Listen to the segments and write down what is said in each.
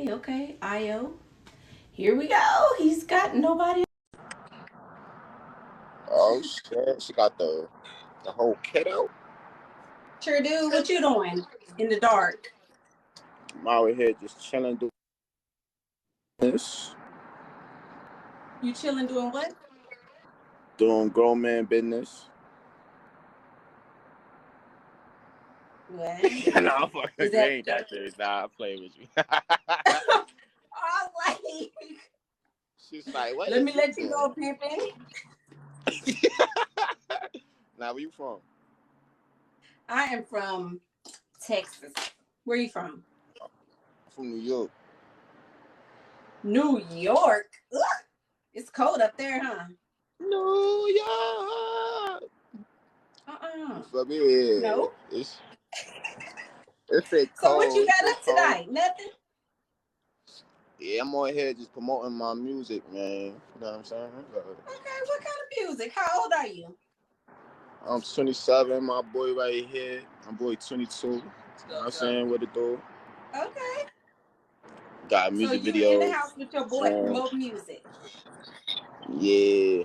Okay. IO. Here we go. He's got nobody. Oh shit, she got the whole kit out. Sure do. What you doing in the dark? I'm out here just chilling, doing this, You chilling doing what? doing grown man business. What? No, I'm fucking. Is You that ain't that serious. Nah, I'm playing with you. oh, like, She's like, what let is me you let you doing? know, pimpin'. Now, where you from? I am from Texas. Where are you from? I'm from New York. New York. Ugh. It's cold up there, huh? New York. Uh-uh. For me, No. it's a So what you cold. It's got a up cold. tonight? Nothing? Yeah, I'm on here just promoting my music, man. You know what I'm saying? Okay, what kind of music? How old are you? I'm 27, my boy right here. My boy 22. You know what I'm saying? What it do? Okay. Got So music you in the videos, house with your boy songs. promote music. Yeah.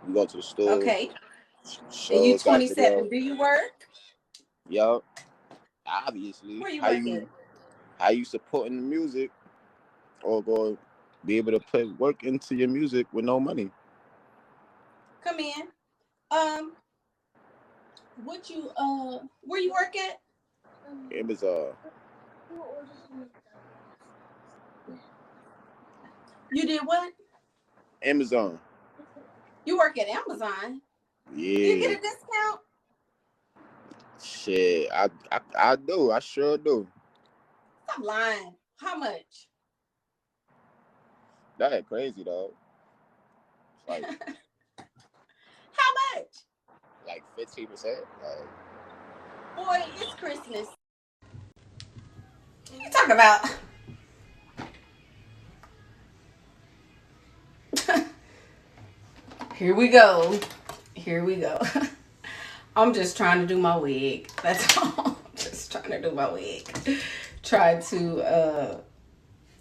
We go to the store. Okay. And you Shows, got 27. video. Do you work? Yup. Obviously. Where you work at? How you supporting the music or go be able to put work into your music with no money? Come in. What you where you work at? It was You did what? Amazon. You work at Amazon. You Yeah. get a discount? Shit. I do. I sure do. Stop lying. How much? That ain't crazy though. It's How much? like 15%. Boy, it's Christmas. You talk about here we go. Here we go. I'm just trying to do my wig. That's all. Just trying to do my wig. Try to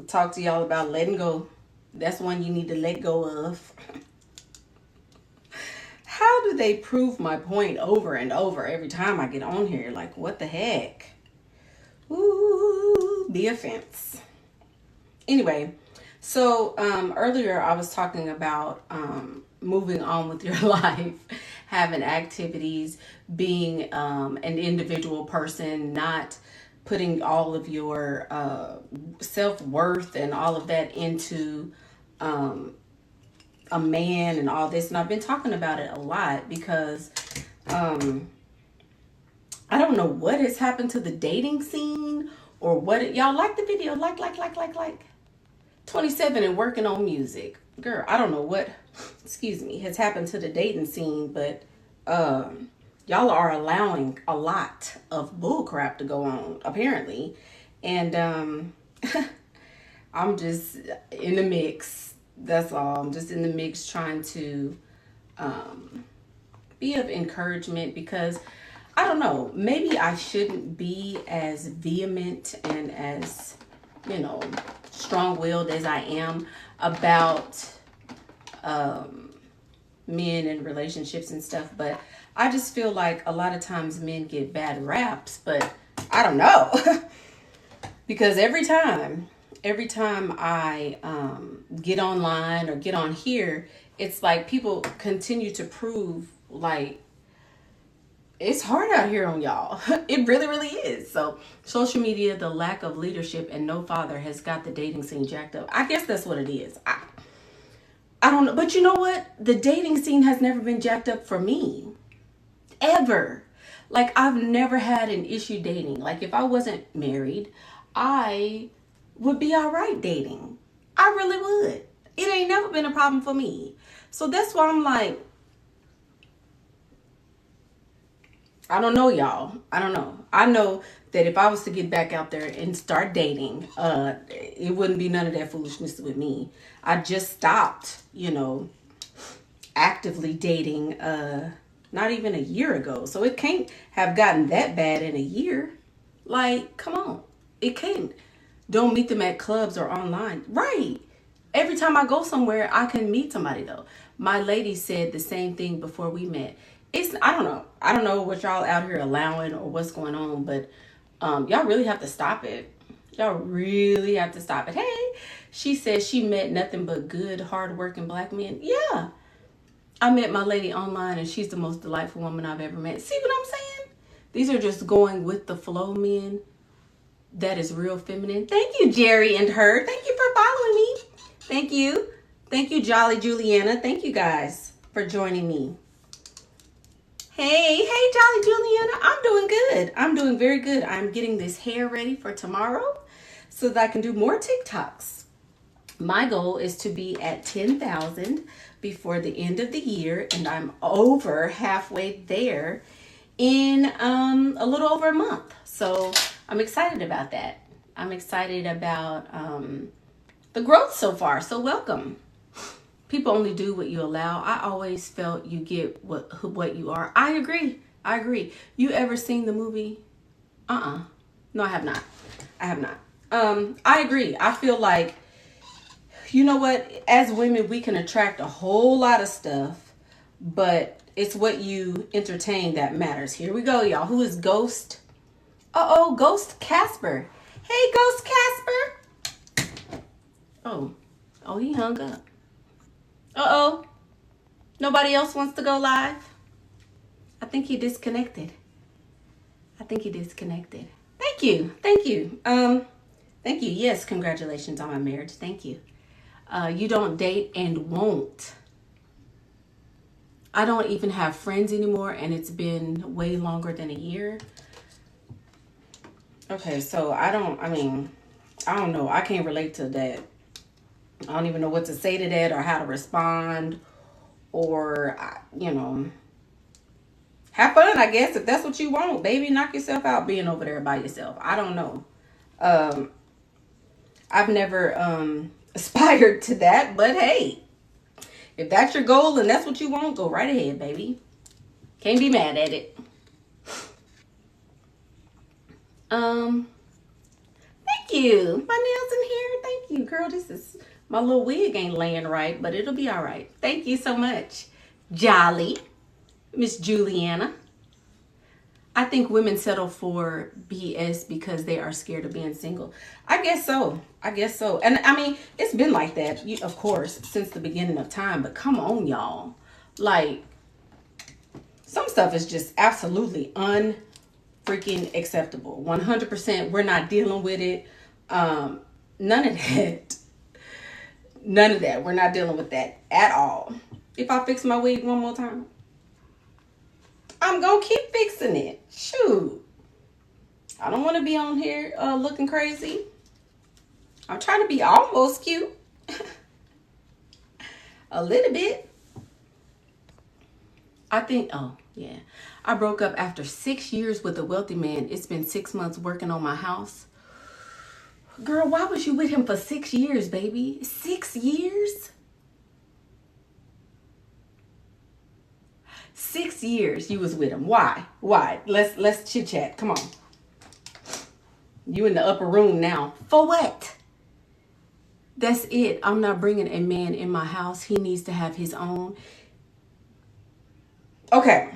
talk to y'all about letting go. That's one you need to let go of. How do they prove my point over and over every time I get on here? Like, what the heck? Ooh, the offense. Anyway, so earlier I was talking about moving on with your life, having activities, being an individual person, not putting all of your self-worth and all of that into a man and all this. And I've been talking about it a lot because I don't know what has happened to the dating scene or y'all like the video. Like. 27 and working on music. Girl, I don't know what, excuse me, has happened to the dating scene, but y'all are allowing a lot of bullcrap to go on, apparently. And I'm just in the mix. That's all. I'm just in the mix trying to be of encouragement because I don't know, maybe I shouldn't be as vehement and as, you know, strong-willed as I am about men and relationships and stuff, but I just feel like a lot of times men get bad raps, but I don't know. Because every time I get online or get on here, it's like people continue to prove like it's hard out here on y'all. It really, really is. So social media, the lack of leadership and no father has got the dating scene jacked up. I guess that's what it is. I don't know. But you know what? The dating scene has never been jacked up for me. Ever. Like I've never had an issue dating. Like if I wasn't married, I would be all right dating. I really would. It ain't never been a problem for me. So that's why I'm like, I don't know, y'all. I don't know. I know that if I was to get back out there and start dating, it wouldn't be none of that foolishness with me. I just stopped, actively dating not even a year ago. So it can't have gotten that bad in a year. Like, come on. It can't. Don't meet them at clubs or online. Right. Every time I go somewhere, I can meet somebody though. My lady said the same thing before we met. It's I don't know. I don't know what y'all out here allowing or what's going on, but y'all really have to stop it. Y'all really have to stop it. Hey, she says she met nothing but good, hardworking black men. Yeah, I met my lady online, and she's the most delightful woman I've ever met. See what I'm saying? These are just going with the flow men. That is real feminine. Thank you, Jerry and her. Thank you for following me. Thank you. Thank you, Jolly Juliana. Thank you guys for joining me. Hey, Jolly Juliana. I'm doing good. I'm doing very good. I'm getting this hair ready for tomorrow so that I can do more TikToks. My goal is to be at 10,000 before the end of the year, and I'm over halfway there in a little over a month. So I'm excited about that. I'm excited about the growth so far. So welcome. People only do what you allow. I always felt you get what you are. I agree. I agree. You ever seen the movie? No, I have not. I have not. I agree. I feel like, you know what? As women, we can attract a whole lot of stuff, but it's what you entertain that matters. Here we go, y'all. Who is Ghost? Ghost Casper. Hey, Ghost Casper. Oh, he hung up. Nobody else wants to go live? I think he disconnected. Thank you. Thank you. Yes, congratulations on my marriage. Thank you. You don't date and won't. I don't even have friends anymore, and it's been way longer than a year. Okay, so I don't know. I can't relate to that. I don't even know what to say to that or how to respond or, have fun, I guess, if that's what you want. Baby, knock yourself out being over there by yourself. I don't know. I've never aspired to that, but hey, if that's your goal and that's what you want, go right ahead, baby. Can't be mad at it. Thank you. My nails in here. Thank you, girl. This is my little wig ain't laying right, but it'll be all right. Thank you so much, Jolly, Miss Juliana. I think women settle for BS because they are scared of being single. I guess so. And I mean, it's been like that, of course, since the beginning of time. But come on, y'all. Like, some stuff is just absolutely unfreaking acceptable. 100%. We're not dealing with it. None of that. None of that. We're not dealing with that at all. If I fix my wig one more time, I'm going to keep fixing it. Shoot. I don't want to be on here looking crazy. I'm trying to be almost cute. A little bit. I think, I broke up after 6 years with a wealthy man. It's been 6 months working on my house. Girl, why was you with him for 6 years, baby? 6 years? 6 years you was with him. Why? Let's chit chat. Come on. You in the upper room now. For what? That's it. I'm not bringing a man in my house. He needs to have his own. Okay.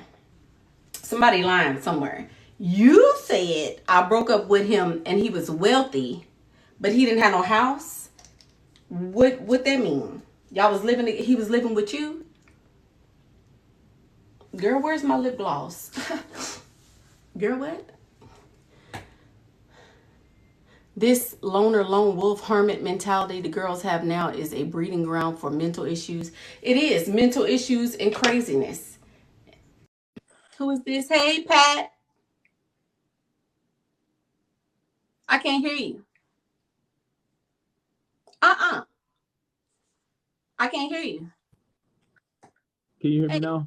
Somebody lying somewhere. You said I broke up with him and he was wealthy, but he didn't have no house. What that mean? Y'all was living. He was living with you. Girl, where's my lip gloss? Girl, what? This loner, lone wolf, hermit mentality the girls have now is a breeding ground for mental issues. It is mental issues and craziness. Who is this? Hey, Pat. I can't hear you. Uh-uh. I can't hear you. Can you hear me Hey. now?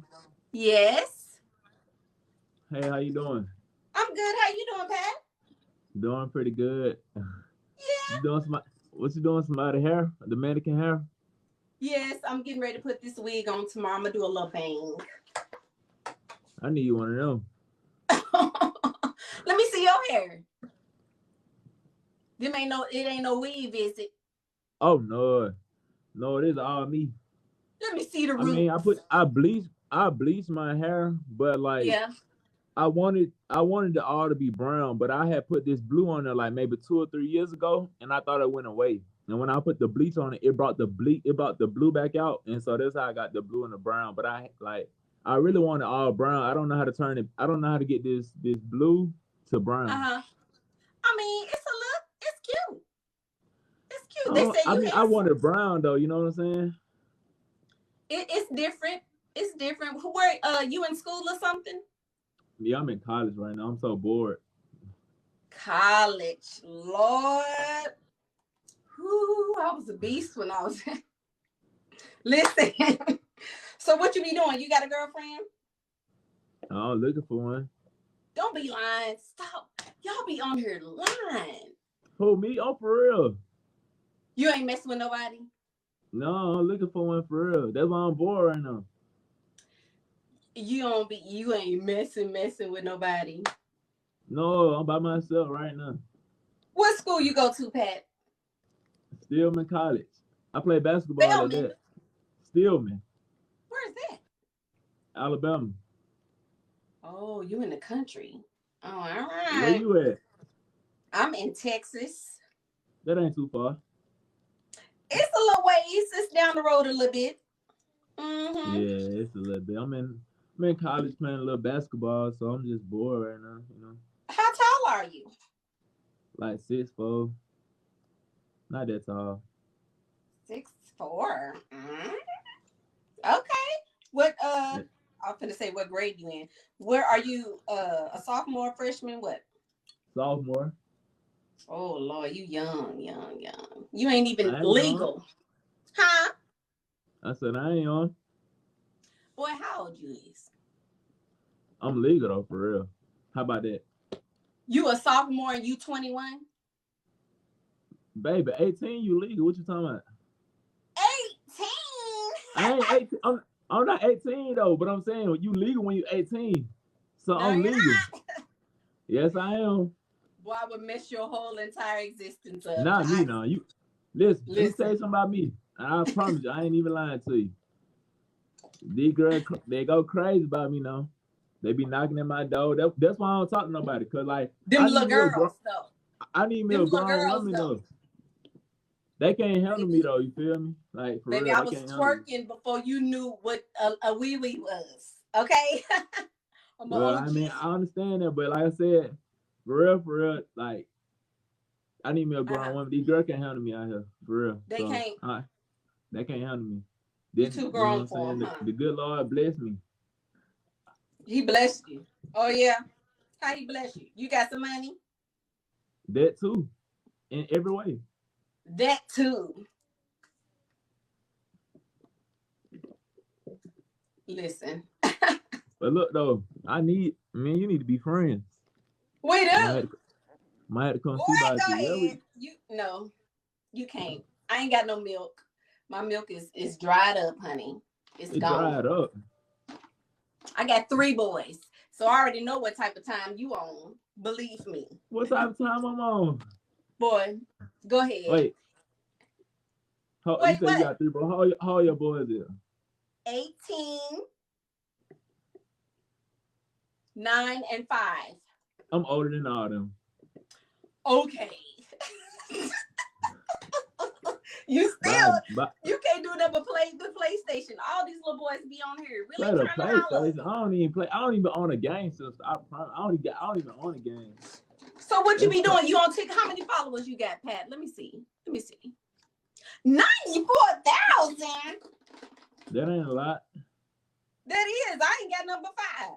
Yes. Hey, how you doing? I'm good. How you doing, Pat? Doing pretty good. Yeah. You doing some? What you doing? Some out of hair? The mannequin hair? Yes, I'm getting ready to put this wig on tomorrow. I'm gonna do a little bang. I need you one of them. Let me see your hair. It ain't no weave, is it? Oh no, no, it is all me. Let me see the I mean, roots. I bleached my hair, but like Yeah. I wanted it all to be brown, but I had put this blue on there like maybe 2 or 3 years ago, and I thought it went away. And when I put the bleach on it, it brought the blue back out, and so that's how I got the blue and the brown. But I really want it all brown. I don't know how to turn it. I don't know how to get this blue to brown. Uh-huh. I mean, it's cute. It's cute. They say I you mean, I want handsome. it brown though. You know what I'm saying? It's different. It's different. Where you in school or something? Yeah, I'm in college right now. I'm so bored. College, Lord. Whoo, I was a beast when I was. Listen. So what you be doing? You got a girlfriend? Oh, looking for one. Don't be lying. Stop. Y'all be on here lying. Who, me? Oh, for real? You ain't messing with nobody? No, I'm looking for one for real. That's why I'm bored right now. You ain't messing with nobody. No, I'm by myself right now. What school you go to, Pat? Stillman College. I play basketball at Spelman. that. Stillman, Where's that? Alabama. Oh, you in the country. Oh, all Where right. you at? I'm in Texas. That ain't too far. It's a little ways. It's down the road a little bit. Mm-hmm. Yeah, it's a little bit. I'm in college playing a little basketball, so I'm just bored right now. You know, How tall are you? like 6'4". Not that tall. 6'4". Okay. What Yeah, I'm finna say what grade you in. Where are you? A sophomore, freshman? What? sophomore. Oh Lord, you young. You ain't even I ain't on. legal. Huh? I said I ain't on. Boy, how old you is? I'm legal though, for real. How about that? You a sophomore and you 21? Baby, 18, you legal. What you talking about? 18? I ain't 18. I'm not 18 though, but I'm saying you legal when you 18. So No, I'm you're legal. not. Yes, I am. Boy, I would mess your whole entire existence up. Not me now. You listen, let me tell you Listen. something about me. I promise you, I ain't even lying to you. These girls, they go crazy about me now. They be knocking at my door. That's why I don't talk to nobody. Cause like Them little girls though. I need me Them a little grown girls woman though. though. They can't handle me Baby, though. You feel me? Like for baby, real, I they was can't handle me. twerking before you knew what a wee wee was. Okay? I'm an Well, I mean, OG. I understand that, but like I said, for real, like I need me a grown Uh-huh. woman. These girls can't handle me out here, for real. They So can't. they can't handle me. You Then too you know what grown I'm for saying? them, The, huh? the good Lord bless me. He blessed you. Oh yeah. How he bless you? You got some money? That too, in every way. That too. Listen. But look though, man, you need to be friends. We Might do. have, might have to come Boy, see about you. go Yeah, ahead. You no, you can't. I ain't got no milk. My milk is dried up, honey. It's it gone. dried up. I got 3 boys. So I already know what type of time you on. Believe me. What type of time I'm on? Boy, go ahead. Wait, you Wait, say you what? got three, bro? How your boys is? 18, 9, and 5. I'm older than all them. Okay. You still, But you can't do nothing but play the PlayStation. All these little boys be on here play really the trying to holler. PlayStation. I don't even play. I don't even own a game, sister. I don't even own a game. So what you That's be doing? You on TikTok? How many followers you got, Pat? Let me see. 94,000. that ain't a lot. That is. I ain't got number 5.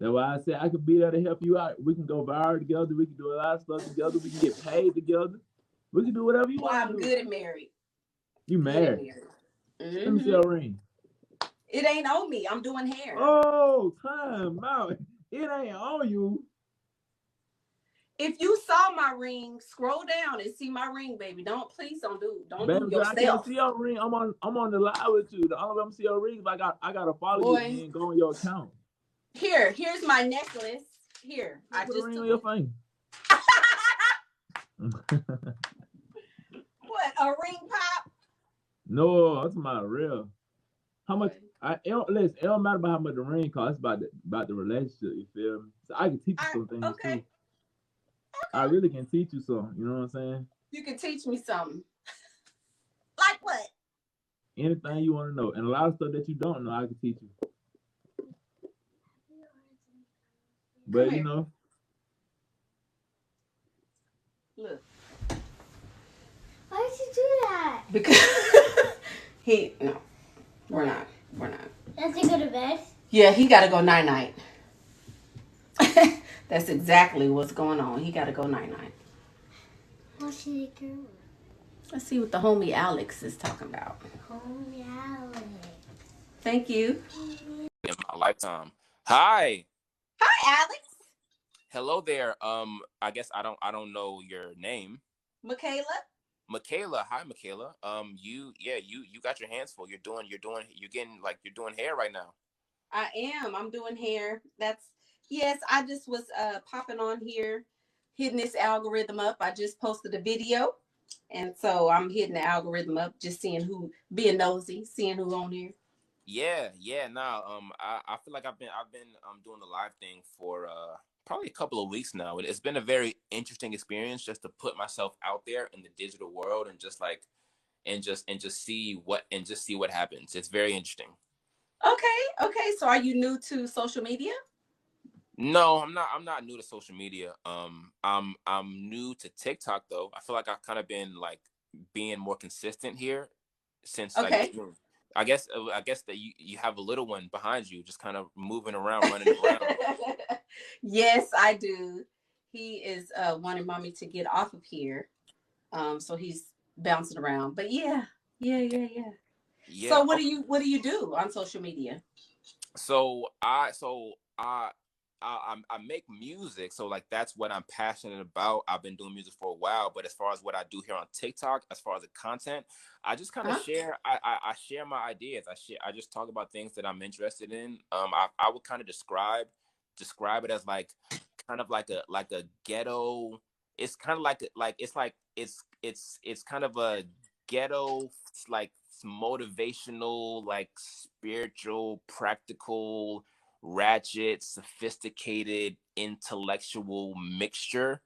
That's why I said I could be there to help you out. We can go viral together. We can do a lot of stuff together. We can get paid together. We can do whatever you Boy, want to I'm do. good and married. You Good and married? married. Let me see Mm-hmm. your ring. It ain't on me. I'm doing hair. Oh, time out. It ain't on you. If you saw my ring, scroll down and see my ring, baby. Please don't do Baby girl, I can't yourself. see your ring. I'm on the live with you. The only way I'm see your ring is I gotta follow you and Boy, then go on your account. here's my necklace. Here, I Put a just ring on took your it. finger. What, a ring pop? No, that's my real. How much? Boy. Listen, it don't matter about how much the ring costs. It's about the relationship. You feel me? So I can teach you some things Okay. too. I really can teach you some. You know what I'm saying? You can teach me something. Like what? Anything you want to know, and a lot of stuff that you don't know, I can teach you. Come But you here. know, Look. Why did you do that? Because no, we're not. We're not. Does he go to bed? Yeah, he got to go night-night. That's exactly what's going on. He got to go night-night. What should he go? Let's see what the homie Alex is talking about. Homie Alex. Thank you. In my lifetime. Hi. Hi, Alex. Hello there. I guess I don't know your name. Michaela. Michaela. Hi, Michaela. You got your hands full. You're doing hair right now. I am. I'm doing hair. Yes, I just was popping on here, hitting this algorithm up. I just posted a video. And so I'm hitting the algorithm up, just being nosy, seeing who on here. Yeah. Nah. I feel like I've been doing the live thing for probably a couple of weeks now. It's been a very interesting experience just to put myself out there in the digital world and just see what happens. It's very interesting. Okay. So are you new to social media? No, I'm not. I'm not new to social media. I'm new to TikTok though. I feel like I've kind of been like being more consistent here since like June. I guess that you have a little one behind you, just kind of moving around, running around. Yes, I do. He is wanting mommy to get off of here, so he's bouncing around. But yeah. So what do you do on social media? I make music, so like that's what I'm passionate about. I've been doing music for a while, but as far as what I do here on TikTok, as far as the content, I just kind of share. I share my ideas. I just talk about things that I'm interested in. I would kind of describe it as like kind of like a ghetto. It's kind of it's kind of a ghetto like motivational, like spiritual, practical, ratchet, sophisticated, intellectual mixture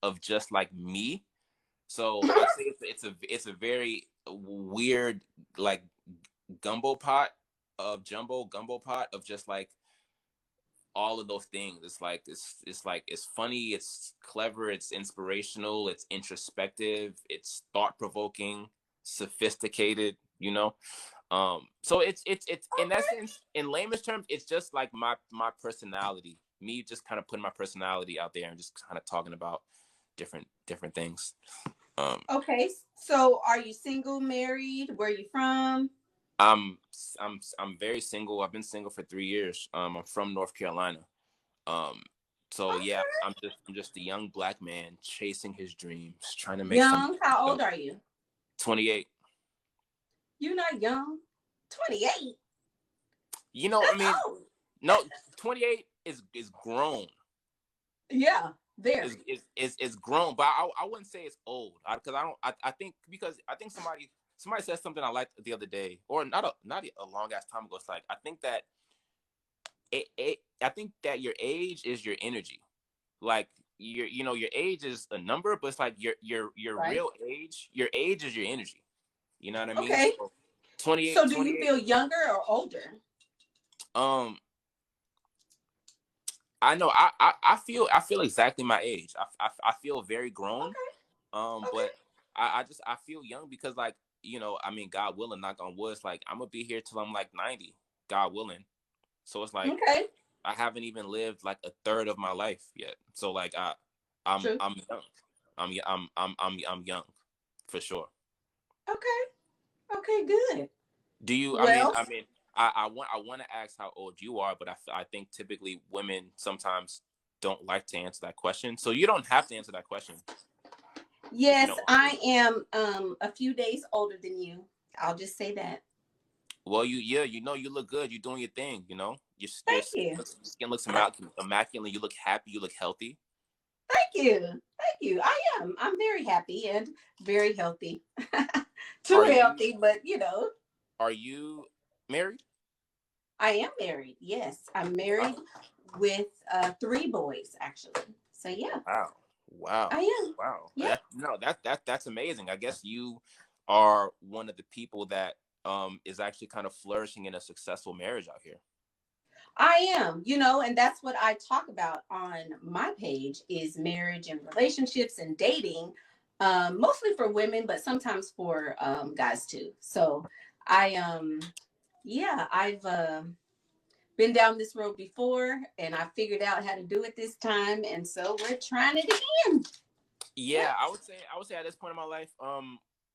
of just like me. So I'd say it's a very weird like jumbo pot of just like all of those things. It's funny, it's clever, it's inspirational, it's introspective, it's thought provoking, sophisticated, you know. So it's in that sense, in layman's terms, it's just like my personality, me just kind of putting my personality out there and just kind of talking about different things. Okay, so are you single, married? Where are you from? I'm very single. I've been single for 3 years. I'm from North Carolina. So yeah, I'm just a young black man chasing his dreams, trying to make young. How old are you? 28. You're not young. 28. You know, That's I mean, old. no, 28 is grown. Yeah, very. It's grown, but I wouldn't say it's old because I think somebody said something I liked the other day, or not a long ass time ago. It's like I think that I think that your age is your energy. Like your age is a number, but it's like your right. Real age. Your age is your energy. You know what I mean? Okay. So, 28. So do you feel younger or older? I know I feel exactly my age. I feel very grown. Okay. But I feel young because, like, you know, I mean, God willing, knock on wood, it's like I'm gonna be here till I'm like 90, God willing. So it's like I haven't even lived like a third of my life yet. So like I'm young. I'm young for sure. Okay, good. Do you? I mean, I want to ask how old you are, but I think typically women sometimes don't like to answer that question. So you don't have to answer that question. Yes, I am a few days older than you. I'll just say that. Well, you know, you look good. You're doing your thing. You know, your skin looks immaculate. You look happy. You look healthy. Thank thank you. I am. I'm very happy and very healthy. Too Are you healthy, but you know. are you married? I am married. Yes, I'm married Wow. with 3 boys, actually. So yeah, Wow. Wow. I am. Wow. Yeah, That's amazing. I guess you are one of the people that is actually kind of flourishing in a successful marriage out here. I am. You know, and that's what I talk about on my page is marriage and relationships and dating, mostly for women, but sometimes for guys too. So I yeah, I've been down this road before, and I figured out how to do it this time, and so we're trying it again. Yeah. Yeah, I would say at this point in my life,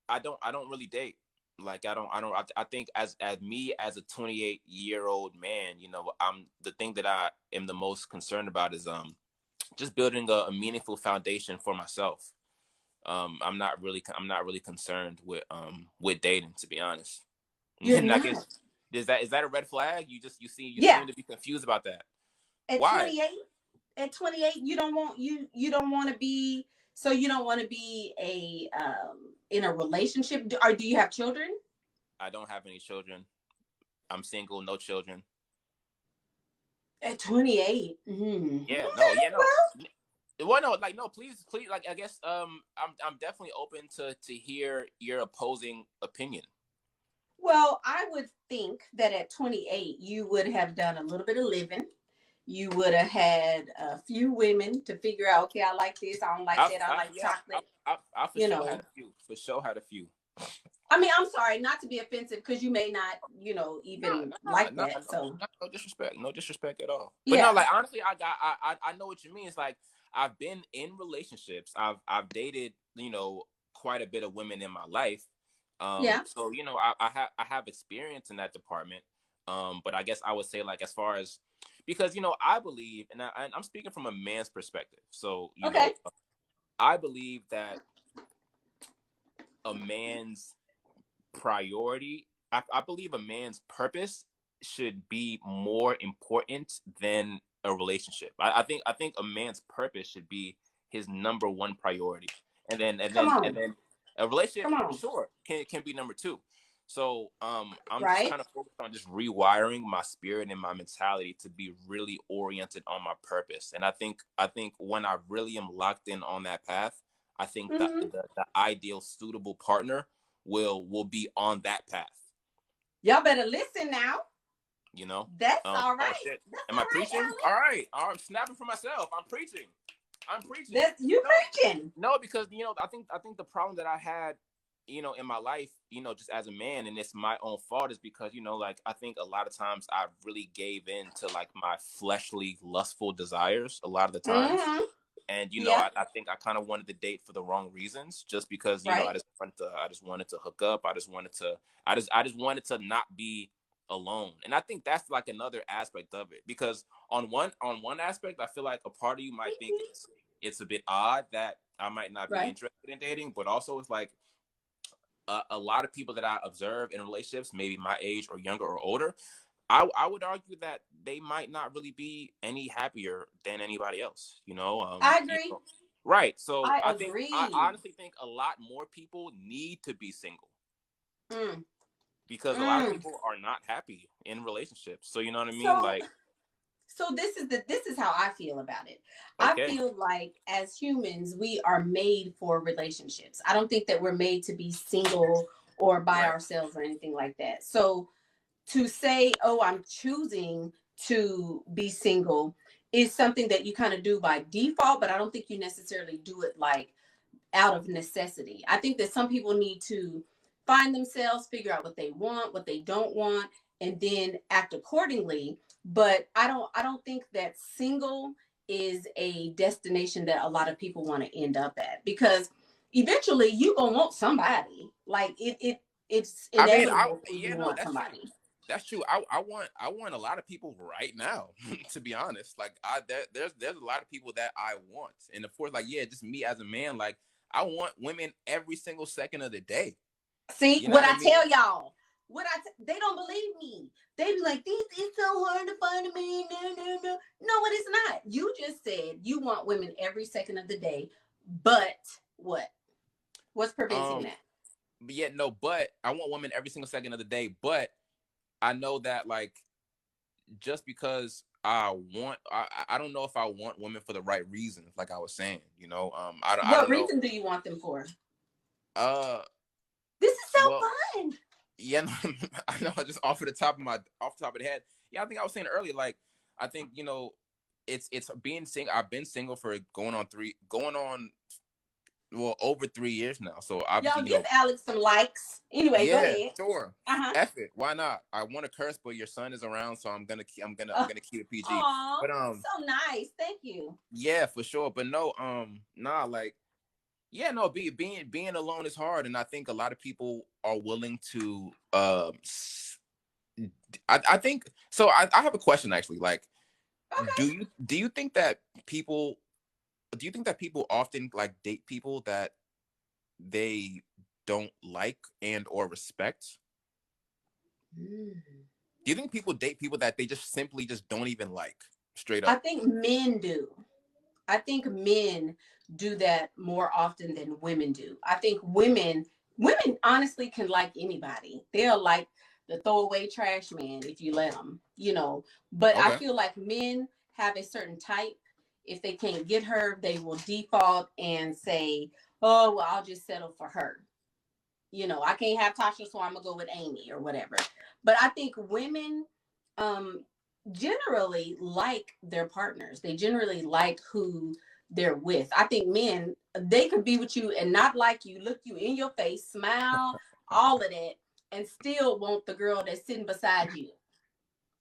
I don't really date. Like I think as me as a 28-year-old man, I'm the thing that I am the most concerned about is just building a meaningful foundation for myself. I'm not really concerned with dating, to be honest. You're And I not. guess is that a red flag? You Yeah. seem to be confused about that. At Why? 28, at 28, you don't want to be, so you don't want to be a in a relationship, or do you have children? I don't have any children. I'm single, no children. At 28. Mm. Yeah, no, Okay, yeah, no. well, Well, no, like no, please, like I guess I'm definitely open to hear your opposing opinion. well, I would think that at 28 you would have done a little bit of living. You would have had a few women to figure out, okay, I like this, I don't like I, that, I I like yeah, chocolate, I for you sure had know. a few. For sure had a few. I mean, I'm sorry, not to be offensive, because you may not, No, even no, like no, that. no, So no disrespect, no disrespect at all. But no, yeah. like honestly, I know what you mean. It's like I've been in relationships. I've dated, quite a bit of women in my life. Yeah. So I have experience in that department. But I guess I would say like as far as because I believe, and I'm speaking from a man's perspective. So Okay. I believe that a man's priority. I believe a man's purpose should be more important than a relationship. I think a man's purpose should be his number one priority, and then and Come then and on. then a relationship, Come on. sure, can be number two. So I'm just Right? kind of focused on just rewiring my spirit and my mentality to be really oriented on my purpose. And I think when I really am locked in on that path, I think that Mm-hmm. the ideal suitable partner will be on that path. Y'all better listen now. You know. That's all Oh right. shit. That's Am I all right, preaching? Alex. All right. I'm snapping for myself. I'm preaching. I'm preaching. That's you No, preaching. no, because I think the problem that I had, in my life, just as a man, and it's my own fault, is because like I think a lot of times I really gave in to like my fleshly, lustful desires a lot of the times. Mm-hmm. And Yeah. I think I kind of wanted to date for the wrong reasons, just because Right. I just wanted to hook up. I just wanted to not be alone. And I think that's like another aspect of it, because on one aspect, I feel like a part of you might think it's a bit odd that I might not be Right. interested in dating, but also it's like a lot of people that I observe in relationships, maybe my age or younger or older, I would argue that they might not really be any happier than anybody else. I agree. Right. So I I agree. honestly think a lot more people need to be single, Mm. because a lot of Mm. people are not happy in relationships. So you know what I mean? So Like, this is how I feel about it. I okay, feel like as humans, we are made for relationships. I don't think that we're made to be single or by right. ourselves or anything like that. So to say, oh, I'm choosing to be single is something that you kind of do by default, but I don't think you necessarily do it like out of necessity. I think that some people need to find themselves, figure out what they want, what they don't want, and then act accordingly. But I don't think that single is a destination that a lot of people want to end up at, because eventually you gonna want somebody. Like it's I mean, inevitable for you yeah, to no, want that's true. somebody. That's true. I want a lot of people right now, to be honest. Like there's a lot of people that I want. And of course, like, yeah, just me as a man, like I want women every single second of the day. See You know what what I I mean? tell y'all. They don't believe me. They be like, "This is so hard to find a man." No, no, no, no. It is not. You just said you want women every second of the day. But what? What's preventing Um, that? but yeah, no, but I want women every single second of the day. But I know that like just because I don't know if I want women for the right reasons, like I was saying, you know. I What don't know. reason do you want them for? Uh, This is so well, fun. yeah, no, I know. Just off the top of the head. Yeah, I think I was saying earlier. Like, I think it's being single. I've been single for going on well over 3 years now. So obviously, Y'all give Alex some likes. Anyway, go yeah, ahead. sure. Uh-huh. F it. Why not? I want to curse, but your son is around, so I'm gonna keep it PG. Aw, But so nice. Thank you. yeah, for sure. But no, nah, like, yeah, no, being alone is hard, and I think a lot of people are willing to I think so. I have a question actually. Like, Okay. do you think that people often like date people that they don't like and or respect? Mm. Do you think people date people that they just simply just don't even like straight I up? think men do. I think men do that more often than women do. I think women honestly can like anybody. They'll like the throwaway trash man if you let them, But I Okay. feel like men have a certain type. If they can't get her, they will default and say, "Oh, well, I'll just settle for her." I can't have Tasha, so I'm gonna go with Amy or whatever. But I think women um generally like their partners. They generally like who they're with. I think men, they could be with you and not like you, look you in your face, smile, all of that, and still want the girl that's sitting beside you.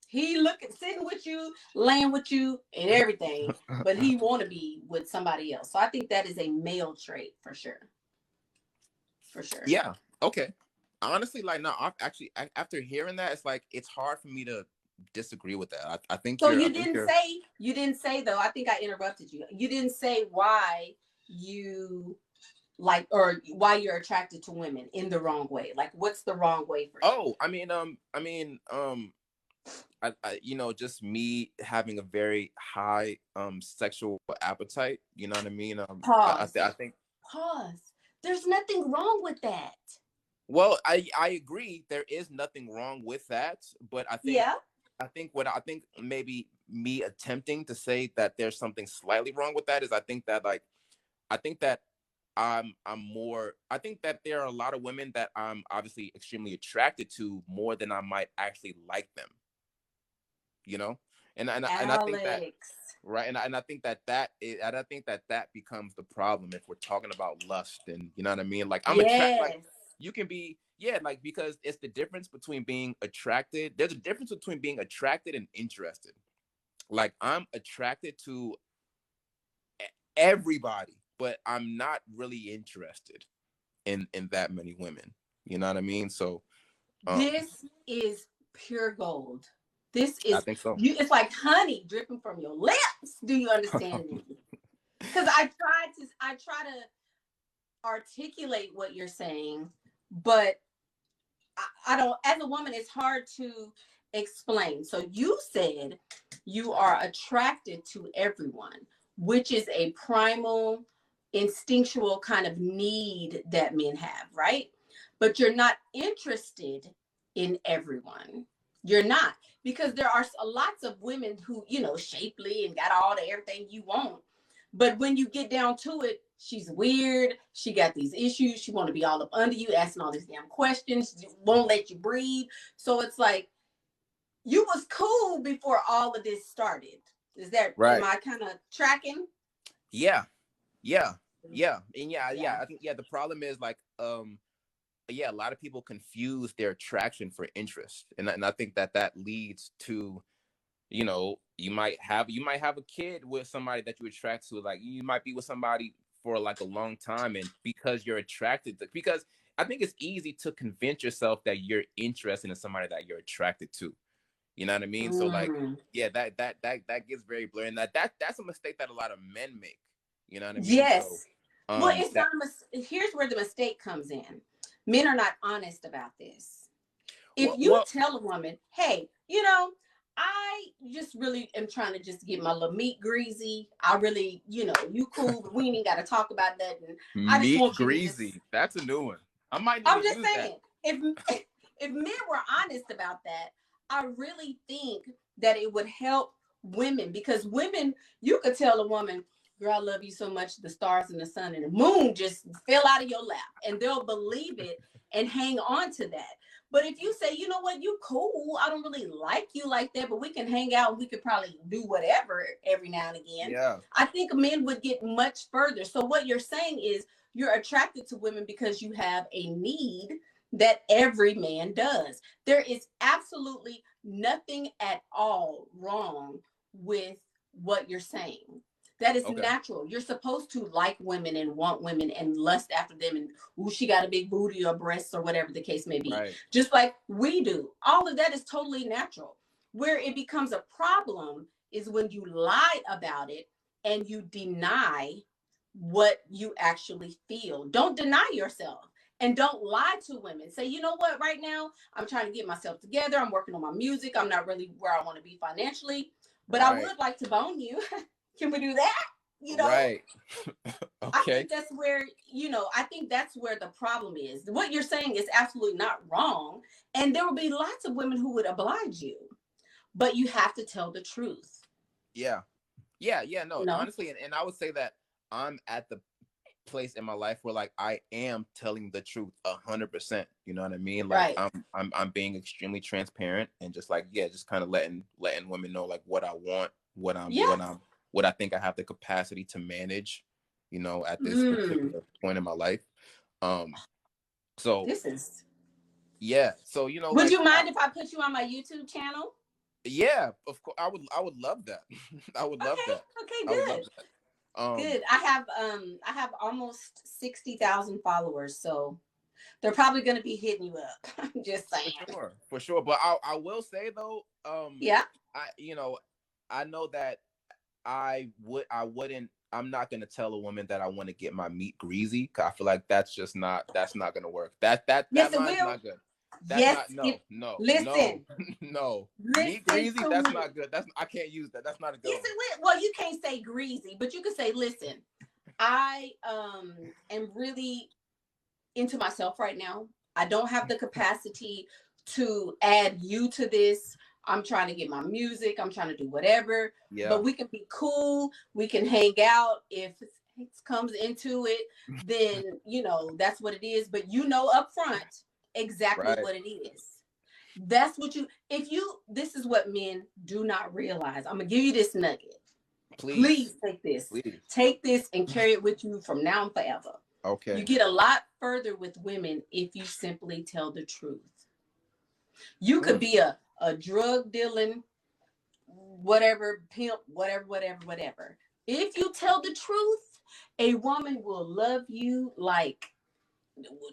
He looking sitting with you, laying with you, and everything, but he want to be with somebody else. So I think that is a male trait for sure. For sure. Yeah. Okay. Honestly, like, no, I've actually after hearing that, it's like it's hard for me to disagree with that. I think So you're. I you think didn't you're. say you didn't say though. I think I interrupted you. You didn't say why you like or why you're attracted to women in the wrong way. Like what's the wrong way for you? Oh, just me having a very high sexual appetite. You know what I mean? Pause. I think. Pause. There's nothing wrong with that. Well, I agree. There is nothing wrong with that, but Yeah. I think maybe me attempting to say that there's something slightly wrong with that is I think that I'm more I think that there are a lot of women that I'm obviously extremely attracted to more than I might actually like them, you know? And I think that Alex. right and I think and I think that that becomes the problem if we're talking about lust and you know what I mean? Like I'm attracted like Yes. you can be yeah, like because it's the difference between being attracted. There's a difference between being attracted and interested. Like I'm attracted to everybody, but I'm not really interested in that many women. You know what I mean? So um This is pure gold. This I is think so. you it's like honey dripping from your lips. Do you understand me? Because I try to articulate what you're saying, but I don't, as a woman, it's hard to explain. So you said you are attracted to everyone, which is a primal, instinctual kind of need that men have, right? But you're not interested in everyone. You're not, because there are lots of women who, shapely and got all the everything you want. But when you get down to it, she's weird. She got these issues. She want to be all up under you, asking all these damn questions. She won't let you breathe. So it's like you was cool before all of this started. Am Right. I kind of tracking? Yeah. Yeah. Yeah. And Yeah. I think the problem is like yeah, a lot of people confuse their attraction for interest. And I think that that leads to you might have a kid with somebody that you attract to, like you might be with somebody for like a long time and because you're attracted to because I think it's easy to convince yourself that you're interested in somebody that you're attracted to. You know what I mean? So like Mm. yeah, that gets very blurry and that's a mistake that a lot of men make. You know what I mean? So Yes. Well, it's that not here's where the mistake comes in. Men are not honest about this. If you well tell a woman, hey, I just really am trying to just get my little meat greasy. I really, you cool, but we ain't got to talk about nothing. I just Meat want you to just. greasy. That's a new one. I might need I'm to just use that. saying, if men were honest about that, I really think that it would help women, because women, you could tell a woman, girl, I love you so much, the stars and the sun and the moon just fell out of your lap, and they'll believe it and hang on to that. But if you say, you know what, you cool, I don't really like you like that, but we can hang out and we could probably do whatever every now and again, Yeah. I think men would get much further. So what you're saying is you're attracted to women because you have a need that every man does. There is absolutely nothing at all wrong with what you're saying. That is Okay. natural. You're supposed to like women and want women and lust after them, and ooh, she got a big booty or breasts or whatever the case may be. Right. Just like we do. All of that is totally natural. Where it becomes a problem is when you lie about it and you deny what you actually feel. Don't deny yourself. And don't lie to women. Say, you know what, right now, I'm trying to get myself together. I'm working on my music. I'm not really where I want to be financially, but I Right. would like to bone you. Can we do that? Right. I Okay. think that's where, I think that's where the problem is. What you're saying is absolutely not wrong. And there will be lots of women who would oblige you, but you have to tell the truth. Yeah. No, honestly, and I would say that I'm at the place in my life where like I am telling the truth 100%. You know what I mean? Like Right. I'm being extremely transparent and just like, yeah, just kind of letting women know like what I want, what I think I have the capacity to manage, at this particular point in my life. So This is. yeah, so Would like you mind if I put you on my YouTube channel? yeah, of course I would love that. I would love that. Okay, I would love good. that. Good. I have almost 60,000 followers, so they're probably going to be hitting you up. I'm just saying. For sure. But I will say though, Yeah. I know that I'm not gonna tell a woman that I want to get my meat greasy, cause I feel like that's not gonna work. That Yes, it line's will. not good. That's Yes. no. Listen. No. Meat Listen greasy, to that's me. not good. I can't use that. That's not a good Yes, one. it will. Well, you can't say greasy, but you can say, listen, I am really into myself right now. I don't have the capacity to add you to this. I'm trying to get my music. I'm trying to do whatever. Yeah. But we can be cool. We can hang out. If it comes into it, then that's what it is. But up front exactly Right. what it is. That's what this is what men do not realize. I'm gonna give you this nugget. Please take this. Please. Take this and carry it with you from now and forever. Okay. You get a lot further with women if you simply tell the truth. You could be a drug dealing, whatever, pimp, whatever. If you tell the truth, a woman will love you like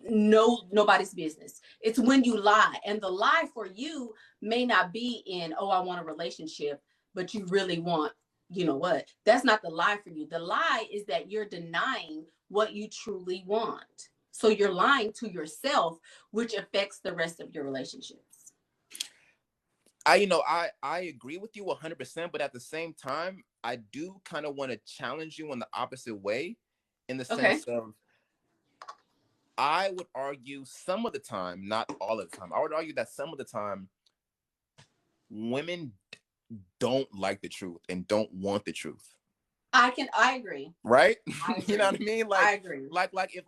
nobody's business. It's when you lie. And the lie for you may not be in, oh, I want a relationship, but you really want, what? That's not the lie for you. The lie is that you're denying what you truly want. So you're lying to yourself, which affects the rest of your relationships. I agree with you 100%, but at the same time, I do kind of want to challenge you in the opposite way, in the sense of, I would argue some of the time, not all of the time, I would argue that some of the time, women don't like the truth and don't want the truth. I agree. Right? I agree. You know what I mean? Like, I agree. Like if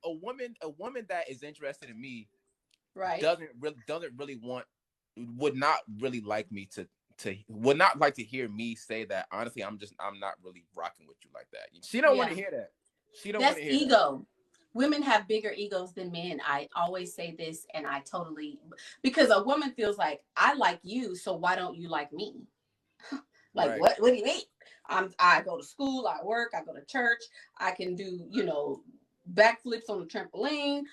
a woman that is interested in me, right, would not really like me would not like to hear me say that. Honestly, I'm not really rocking with you like that. She don't want to hear that. She don't want to hear that. That's ego. Women have bigger egos than men. I always say this, and I totally, because a woman feels like, I like you, so why don't you like me? Like, right. What do you mean? I go to school, I work, I go to church, I can do, backflips on the trampoline.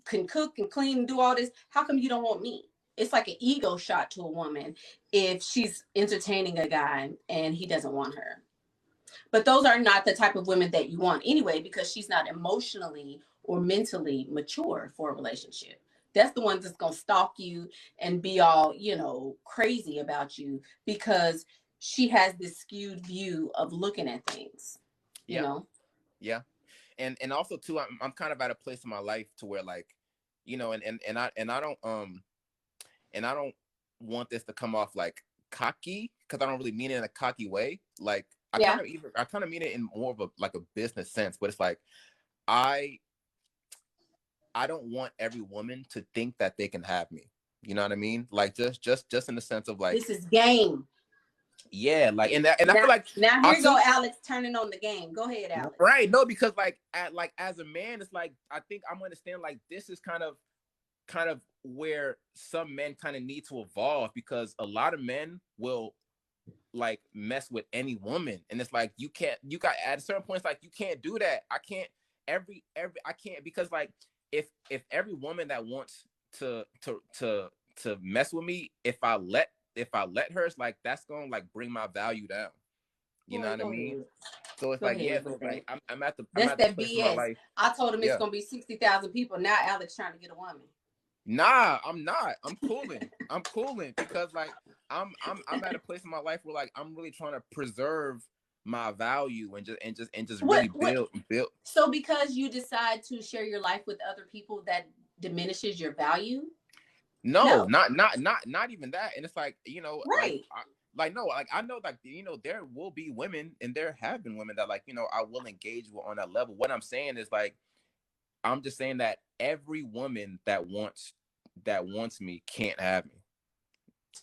Can cook and clean and do all this. How come you don't want me? It's like an ego shot to a woman if she's entertaining a guy and he doesn't want her. But those are not the type of women that you want anyway, because she's not emotionally or mentally mature for a relationship. That's the one that's gonna stalk you and be all, you know, crazy about you because she has this skewed view of looking at things, you Yeah, know. yeah. And also too, I'm kind of at a place in my life to where, like, you know, and I don't want this to come off like cocky, because I don't really mean it in a cocky way. Like, Yeah. I kind of mean it in more of a like a business sense, but it's like I I don't want every woman to think that they can have me. You know what I mean? Like, just in the sense of like, This is game. yeah, like, and I Now, feel like now I here go feel Alex turning on the game. Go ahead, Alex. right. No, because like as a man, it's like I think I'm understand like this is kind of where some men kind of need to evolve, because a lot of men will like mess with any woman, and it's like you got at a certain point, it's like you can't do that. I can't every I can't, because like if every woman that wants to mess with me, if I let her, it's like that's gonna like bring my value down. You know Boy, what I go mean? ahead. So it's Go like, yeah, ahead so with it's like that. I'm That's at the that place in my BS. life. I told him it's Yeah. gonna be 60,000 people. Now Alex trying to get a woman. Nah, I'm not. I'm cooling. I'm cooling because like I'm at a place in my life where like I'm really trying to preserve my value and just really What build. so because you decide to share your life with other people that diminishes your value? No, No. not even that. And it's like, you know, Right. like no, like I know, like, you know, there will be women, and there have been women that, like, you know, I will engage with on that level. What I'm saying is like, I'm just saying that every woman that wants me can't have me.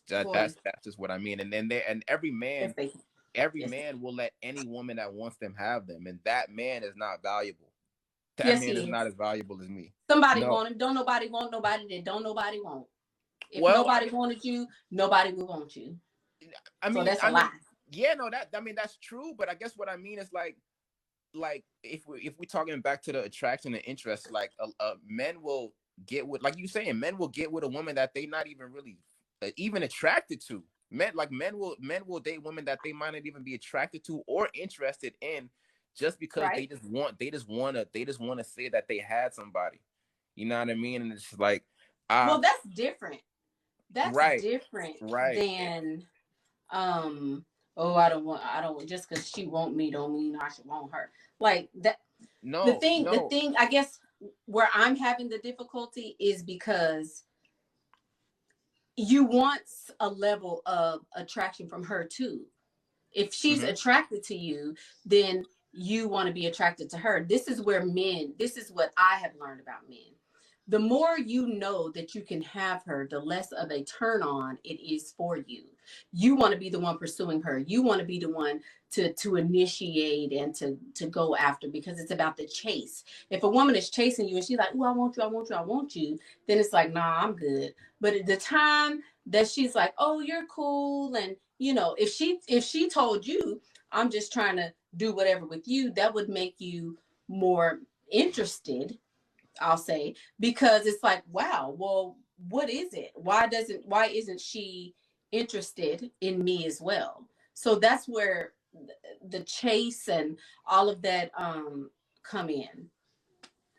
Boy, That's just what I mean. And then yes, they every yes. man will let any woman that wants them have them, and that man is not valuable. That Yes, man is he not is. as valuable as me. Somebody No. want him. Don't nobody want nobody that don't nobody want. If Well, nobody wanted you, nobody will want you. So that's a I mean, lie. yeah, no, that I mean that's true, but I guess what I mean is like if we're talking back to the attraction and interest, like men will get with, like you saying, men will get with a woman that they not even really even attracted to. Men will date women that they might not even be attracted to or interested in, just because Right? they just want to say that they had somebody. You know what I mean? And it's just like, uh Well, that's different. That's right, different right. than oh, I don't just because she want me don't mean I should want her. Like that No, the no. thing I guess where I'm having the difficulty is because you want a level of attraction from her too. If she's Hmm. attracted to you, then you want to be attracted to her. This is where men, this is what I have learned about men. The more you know that you can have her, the less of a turn on it is for you. You want to be the one pursuing her. You want to be the one to initiate and to go after, because it's about the chase. If a woman is chasing you and she's like, "Oh, I want you, I want you, I want you," then it's like, "Nah, I'm good." But at the time that she's like, "Oh, you're cool," and you know, if she told you, "I'm just trying to do whatever with you," that would make you more interested, I'll say, because it's like, wow, well, what is it? Why isn't she interested in me as well? So that's where the chase and all of that come in.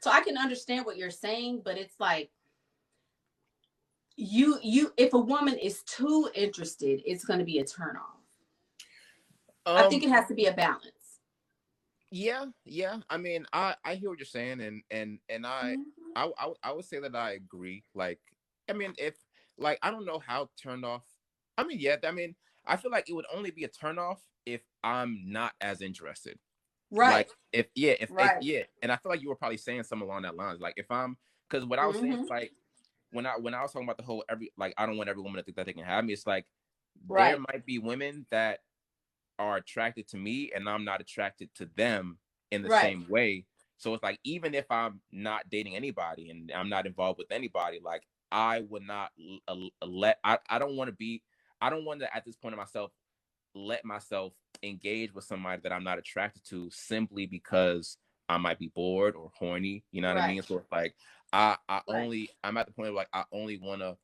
So I can understand what you're saying, but it's like you if a woman is too interested, it's going to be a turn off. I think Um, it has to be a balance. yeah, yeah. I mean, I hear what you're saying, and Mhm. I would say that I agree. Like, I mean, if like I don't know how turned off. I mean, yeah. I mean, I feel like it would only be a turn off if I'm not as interested. Right, Like, if right. yeah, and I feel like you were probably saying something along that lines. Like, if I'm, because what I was saying Hmm. is like when I was talking about the whole every, like, I don't want every woman to think that they can have me. It's like there Right, might be women that are attracted to me and I'm not attracted to them in the right, same way. So it's like, even if I'm not dating anybody and I'm not involved with anybody, like, I would not I don't want to be, I don't want to at this point in myself let myself engage with somebody that I'm not attracted to simply because I might be bored or horny. You know what I right, mean? So it's like right, I'm at the point of like I only want to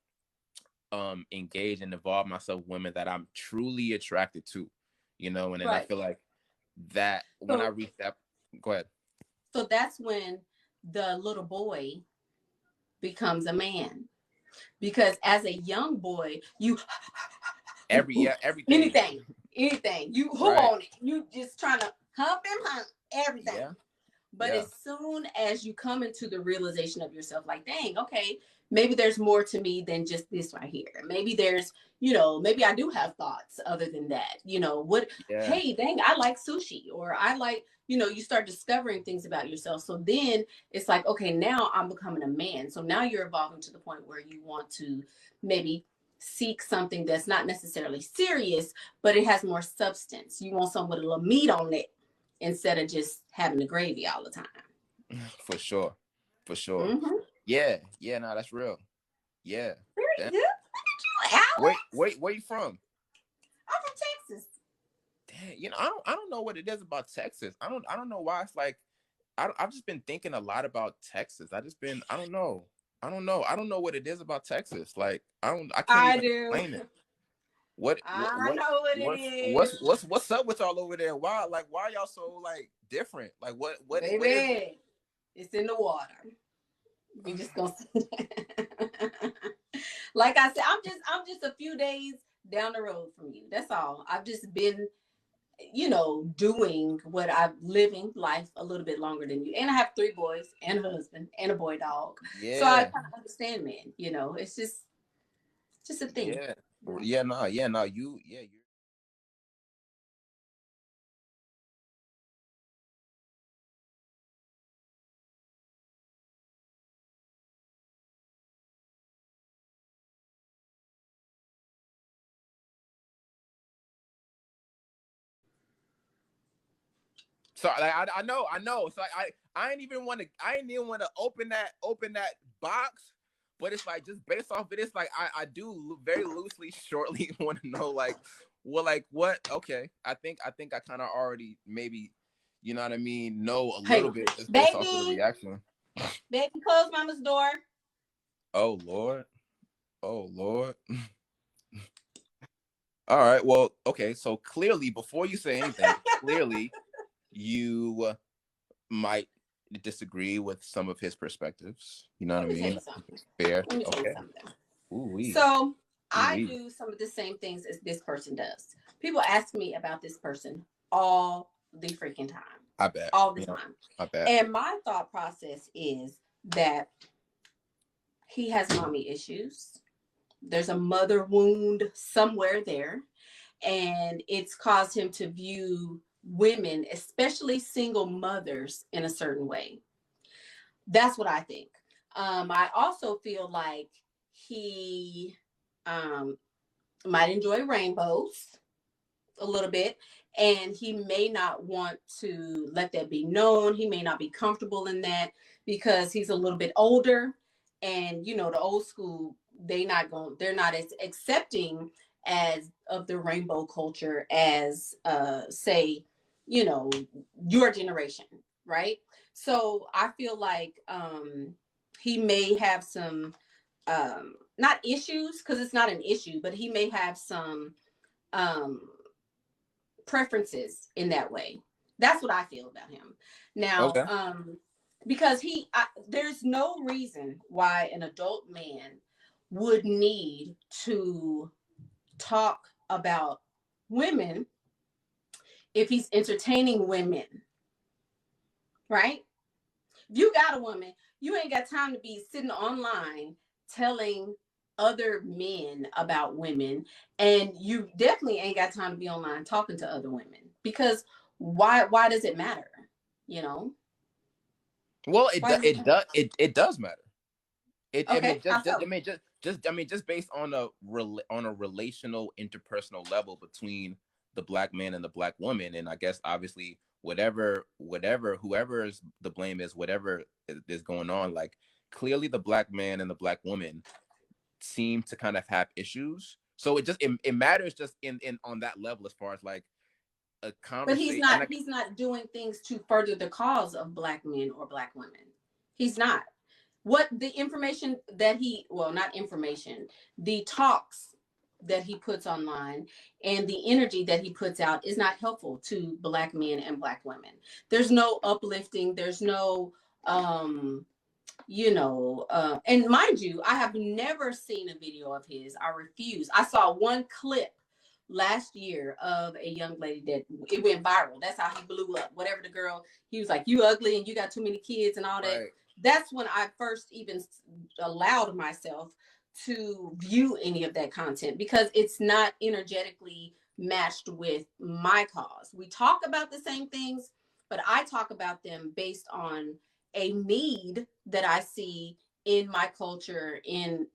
engage and involve myself with women that I'm truly attracted to, you know. And then I right. feel like that when I So reach that, go ahead. so that's when the little boy becomes a man. Because as a young boy, you everything. anything. You who Right. on it? You just trying to hump everything. Yeah. But Yeah. as soon as you come into the realization of yourself, like, dang, okay, maybe there's more to me than just this right here. Maybe there's, maybe I do have thoughts other than that. Yeah. Hey, dang, I like sushi, or I like, you start discovering things about yourself. So then it's like, okay, now I'm becoming a man. So now you're evolving to the point where you want to maybe seek something that's not necessarily serious, but it has more substance. You want something with a little meat on it instead of just having the gravy all the time. For sure. For sure. Mm-hmm. Yeah. Yeah. No, that's real. Yeah. Very Damn. good. Look at you, Alex. Where you from? I'm from Texas. Dang, I don't know what it is about Texas. I don't know why it's like I've just been thinking a lot about Texas. I don't know. I don't know what it is about Texas. Like I can't I even do. explain it. What I know what it is. what's up with y'all over there? Why y'all so like different? Like what is it? Baby, it's in the water. We just gonna say that. Like I said, I'm just a few days down the road from you. That's all. I've just been, doing what I'm living life a little bit longer than you. And I have 3 boys and a husband and a boy dog. So I Yeah. kind of understand, man. It's just a thing. Yeah. Yeah, no, you so like, I know. So I ain't even want to open that box, but it's like just based off of this, like I do very loosely, shortly want to know like, well, like what? Okay, I think I kind of already maybe, you know what I mean, know a Hey, little bit just based off of the baby, reaction. baby, close mama's door. Oh Lord, oh Lord. All right, well, okay. So clearly, before you say anything, clearly you might disagree with some of his perspectives. You know what I Let me tell mean? you something. Fair. Let me tell you Okay. something. Ooh wee. So Ooh I wee. do some of the same things as this person does. People ask me about this person all the freaking time. I bet. All the Yeah, time. I bet. And my thought process is that he has mommy issues. There's a mother wound somewhere there. And it's caused him to view women, especially single mothers, in a certain way. That's what I think. I also feel like he um, might enjoy rainbows a little bit, and he may not want to let that be known. He may not be comfortable in that because he's a little bit older, and the old school, they're not as accepting as of the rainbow culture as say, you know your generation, right? So I feel like he may have some not issues, because it's not an issue, but he may have some um preferences in that way. That's what I feel about him. Now, Okay. because there's no reason why an adult man would need to talk about women if he's entertaining women, right? If you got a woman, you ain't got time to be sitting online telling other men about women, and you definitely ain't got time to be online talking to other women, because why does it matter? You know? Well, Why does it matter? it does matter. I Okay, mean how just so? I mean just based on on a relational interpersonal level between the black man and the black woman, and I guess obviously whoever is the blame is, whatever is going on, like clearly the black man and the black woman seem to kind of have issues. So it matters just in on that level as far as like a But conversation. And like, he's not doing things to further the cause of black men or black women. He's not. What the information that not information, the talks that he puts online and the energy that he puts out is not helpful to black men and black women. There's no uplifting, there's no you know, and mind you, I have never seen a video of his. I refuse. I saw one clip last year of a young lady that it went viral. That's how he blew up. Whatever the girl, he was like, "You ugly and you got too many kids and all that." Right. That's when I first even allowed myself to view any of that content because it's not energetically matched with my cause. We talk about the same things, but I talk about them based on a need that I see in my culture, in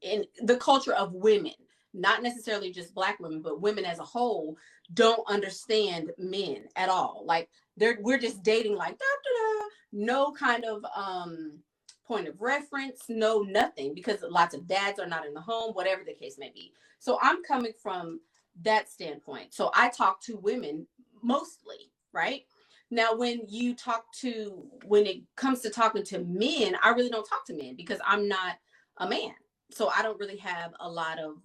the culture of women, not necessarily just Black women, but women as a whole don't understand men at all. Like we're just dating like da, da, da, no kind of point of reference, no nothing, because lots of dads are not in the home, whatever the case may be. So I'm coming from that standpoint. So I talk to women mostly, right? Now, when it comes to talking to men, I really don't talk to men because I'm not a man. So I don't really have a lot of,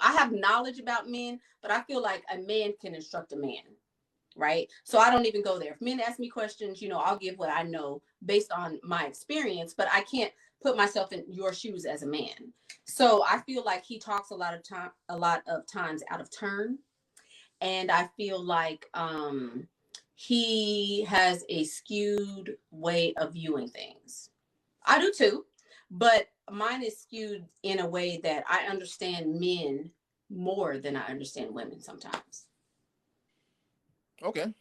I have knowledge about men, but I feel like a man can instruct a man, right? So I don't even go there. If men ask me questions, I'll give what I know based on my experience, but I can't put myself in your shoes as a man. So I feel like he talks a lot of times out of turn. And I feel like he has a skewed way of viewing things. I do too, but mine is skewed in a way that I understand men more than I understand women sometimes. Okay.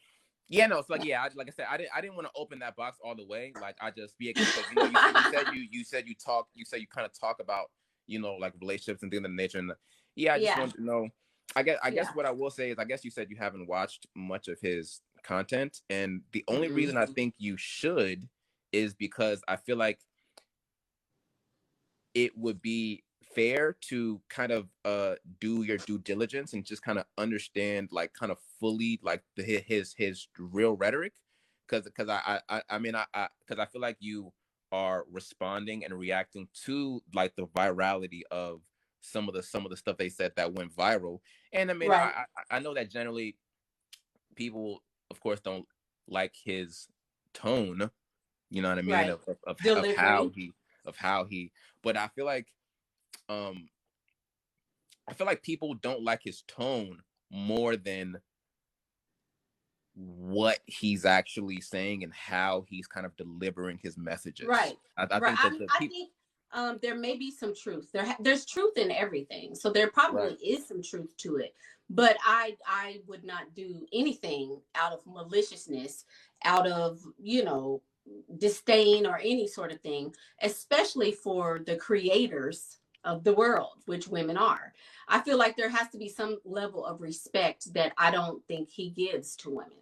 Yeah, no, it's like, yeah, like I said, I didn't want to open that box all the way. Like I just, yeah, because you said you kind of talk about, like relationships and things of the nature. And yeah, I just Yeah. wanted to know. I guess Yeah. what I will say is, I guess you said you haven't watched much of his content, and the only Mm-mm. reason I think you should is because I feel like it would be fair to kind of do your due diligence and just kind of understand, like, kind of fully, like, his real rhetoric, because I mean, because I feel like you are responding and reacting to, like, the virality of some of the stuff they said that went viral. And I mean, Right. I know that generally people, of course, don't like his tone, you know what I mean, Right. of how Delivery. he, but um I feel like people don't like his tone more than what he's actually saying and how he's kind of delivering his messages. Right. I Right. think that the I people, think there may be some truth. There's truth in everything. So there right, probably is some truth to it. But I would not do anything out of maliciousness, out of, disdain or any sort of thing, especially for the creators of the world, which women are. I feel like there has to be some level of respect that I don't think he gives to women.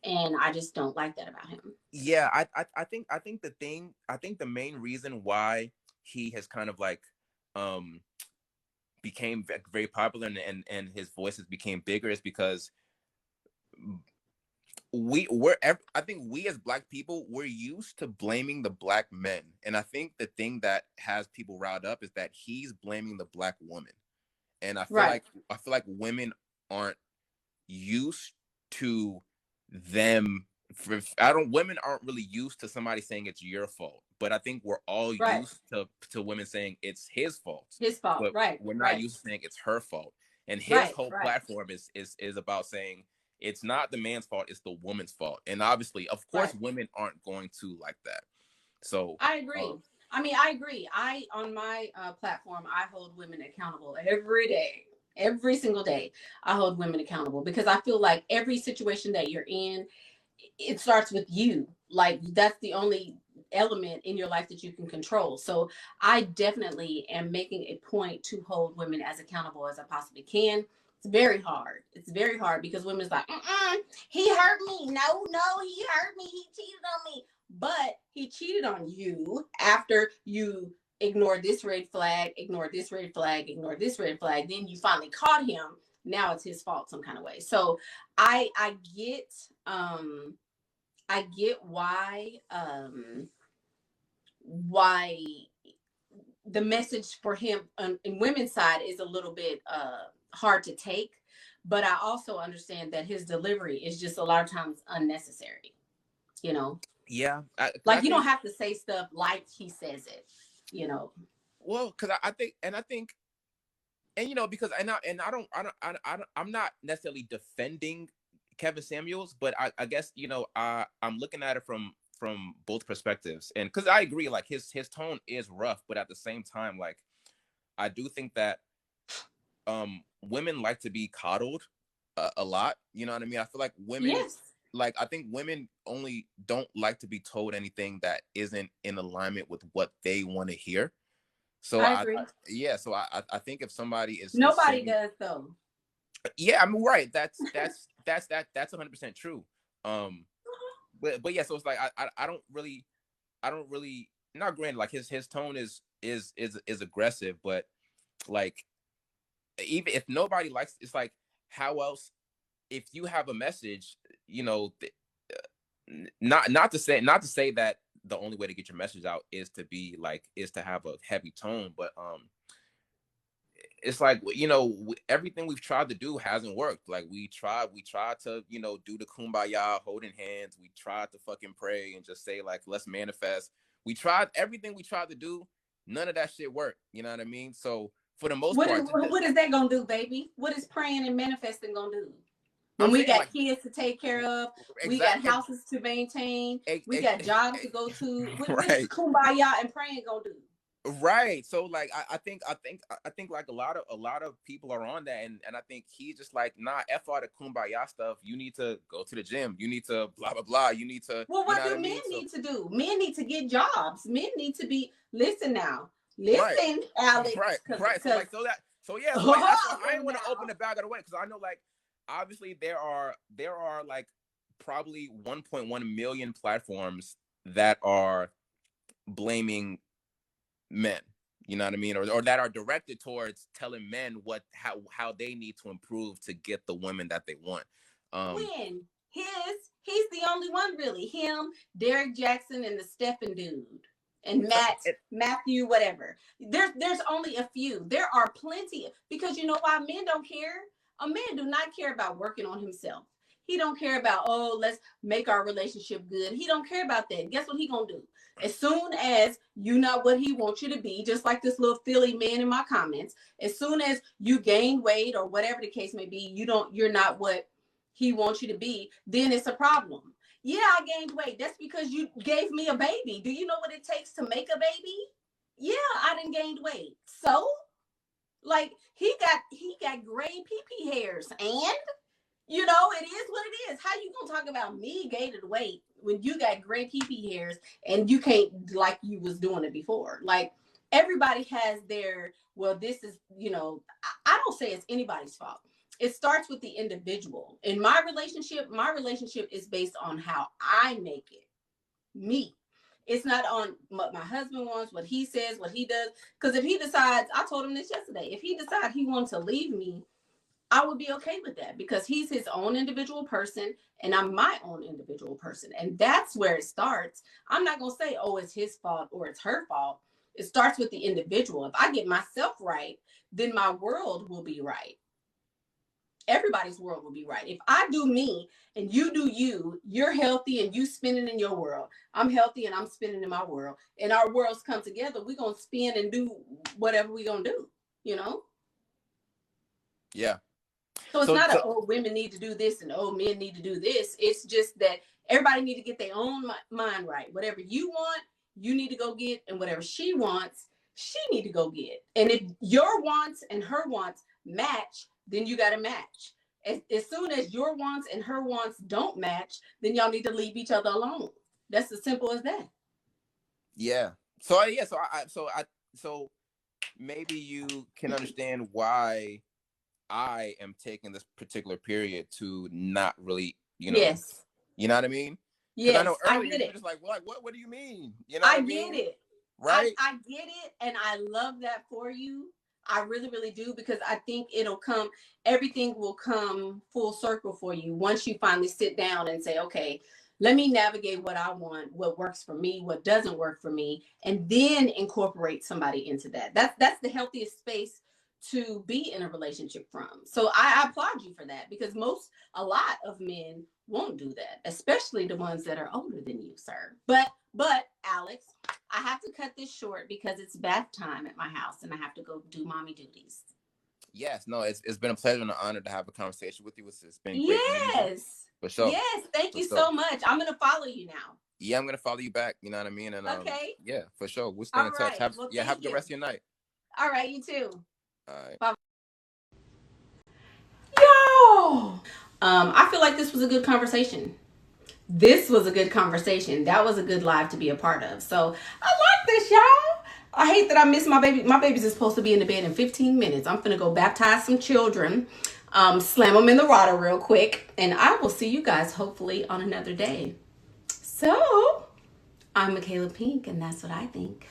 And I just don't like that about him. yeah, I think the main reason why he has kind of like um became very popular, and his voices became bigger is because I think we as Black people, we're used to blaming the Black men, and I think the thing that has people riled up is that he's blaming the Black woman. And Right. I feel like women aren't used to them. Women aren't really used to somebody saying it's your fault, but I think we're all Right. used to women saying it's his fault, His fault. but Right. we're not Right. used to saying it's her fault. And his Right. whole Right. platform is about saying it's not the man's fault, it's the woman's fault. And obviously, of course, Right. women aren't going to like that. So, I agree. um, I mean, I agree. On my platform, I hold women accountable every day. Every single day, I hold women accountable because I feel like every situation that you're in, it starts with you. Like that's the only element in your life that you can control. So I definitely am making a point to hold women as accountable as I possibly can. It's very hard. It's very hard because women's like, he hurt me. No, he hurt me. He cheated on me. But he cheated on you after you ignored this red flag, ignored this red flag, ignored this red flag. Then you finally caught him. Now it's his fault some kind of way. So I get why the message for him in women's side is a little bit hard to take, but I also understand that his delivery is just a lot of times unnecessary, you know. Yeah, I Like you don't think, have to say stuff like he says it, you know. well, because I think, and because I'm not necessarily defending Kevin Samuels, but I guess I'm looking at it from both perspectives, and because I agree, like his tone is rough, but at the same time, like I do think that women like to be coddled a lot. You know what I mean? I feel like women, Yes, like I think women only don't like to be told anything that isn't in alignment with what they want to hear. So I agree. yeah, so I think if somebody is Nobody saying, does though. yeah, I mean, right, that's 100% true. Um, but yeah, so it's like I don't really, not granted, like his tone is aggressive, but like even if nobody likes, it's like, how else, if you have a message, not to say that the only way to get your message out is to have a heavy tone, but it's like, everything we've tried to do hasn't worked. Like we tried to do the kumbaya holding hands. We tried to fucking pray and just say, like, let's manifest. We tried everything we tried to do. None of that shit worked. You know what I mean? So for the most part, What is that gonna do, baby? What is praying and manifesting gonna do? When I'm we saying, got like, kids to take care of, we got exactly, houses to maintain, we got jobs to go to. What is right. kumbaya and praying gonna do? Right. So like I think like a lot of people are on that, and I think he's just like, nah, F all the kumbaya stuff. You need to go to the gym. You need to blah blah blah. You need to, Well, you what know what do I men mean? So need to do? Men need to get jobs. Men need to be, listen now. right. Listen, Alex, Right. Right. So because like, so yeah, so like that's why I oh didn't want to open now. the bag of the way, because I know, like, obviously there are like probably 1.1 million platforms that are blaming men, you know what I mean, or that are directed towards telling men how they need to improve to get the women that they want. um When he's the only one really. Him, Derek Jackson, and the Stephen dude, and so it, Matthew, whatever. There's only a few. There are plenty, because you know why men don't care. A man do not care about working on himself. He don't care about, oh, let's make our relationship good. He don't care about that. Guess what he gonna do? As soon as you not what he wants you to be, just like this little Philly man in my comments. As soon as you gain weight or whatever the case may be, you're not what he wants you to be, then it's a problem. Yeah, I gained weight. That's because you gave me a baby. Do you know what it takes to make a baby? Yeah, I didn't gain weight. So, like, he got gray pee hairs, and it is what it is. How you gonna talk about me gaining weight when you got gray pee hairs and you can't, like you was doing it before? Like, everybody has their, well, this is, I don't say it's anybody's fault. It starts with the individual. In my relationship is based on how I make it. Me. It's not on what my husband wants, what he says, what he does. Because if he decides, I told him this yesterday, if he decides he wants to leave me, I would be okay with that, because he's his own individual person and I'm my own individual person. And that's where it starts. I'm not going to say, oh, it's his fault or it's her fault. It starts with the individual. If I get myself right, then my world will be right. Everybody's world will be right. If I do me and you do you, you're healthy and you spinning in your world. I'm healthy and I'm spinning in my world. And our worlds come together. We're going to spin and do whatever we're going to do, you know? yeah. So it's So not so women need to do this and men need to do this. It's just that everybody need to get their own mind right. Whatever you want, you need to go get, and whatever she wants, she need to go get. And if your wants and her wants match, then you got to match. As soon as your wants and her wants don't match, then y'all need to leave each other alone. That's as simple as that. yeah. So yeah. So maybe you can understand why I am taking this particular period to not really, Yes. you know what I mean? Because I know Yes, I earlier get you were it. just like, what do you mean? You know what I I get mean? it. Right? I get it, and I love that for you. I really, really do, because I think everything will come full circle for you once you finally sit down and say, okay, let me navigate what I want, what works for me, what doesn't work for me, and then incorporate somebody into that. That's the healthiest space to be in a relationship from. So I applaud you for that, because a lot of men won't do that, especially the ones that are older than you, sir. But Alex, I have to cut this short because it's bath time at my house and I have to go do mommy duties. Yes, no, it's been a pleasure and an honor to have a conversation with you. It's been great. Yes. For sure. Yes, thank you so much. I'm gonna follow you now. Yeah, I'm gonna follow you back. You know what I mean? And okay. Yeah, for sure. We'll stay in touch. Have a good rest of your night. All right, you too. All right. Bye. Yo, I feel like this was a good conversation. That was a good live to be a part of. So I like this, y'all. I hate that I missed my baby. My babies is supposed to be in the bed in 15 minutes. I'm finna go baptize some children, slam them in the water real quick, and I will see you guys hopefully on another day. So I'm Michaela Pink, and that's what I think.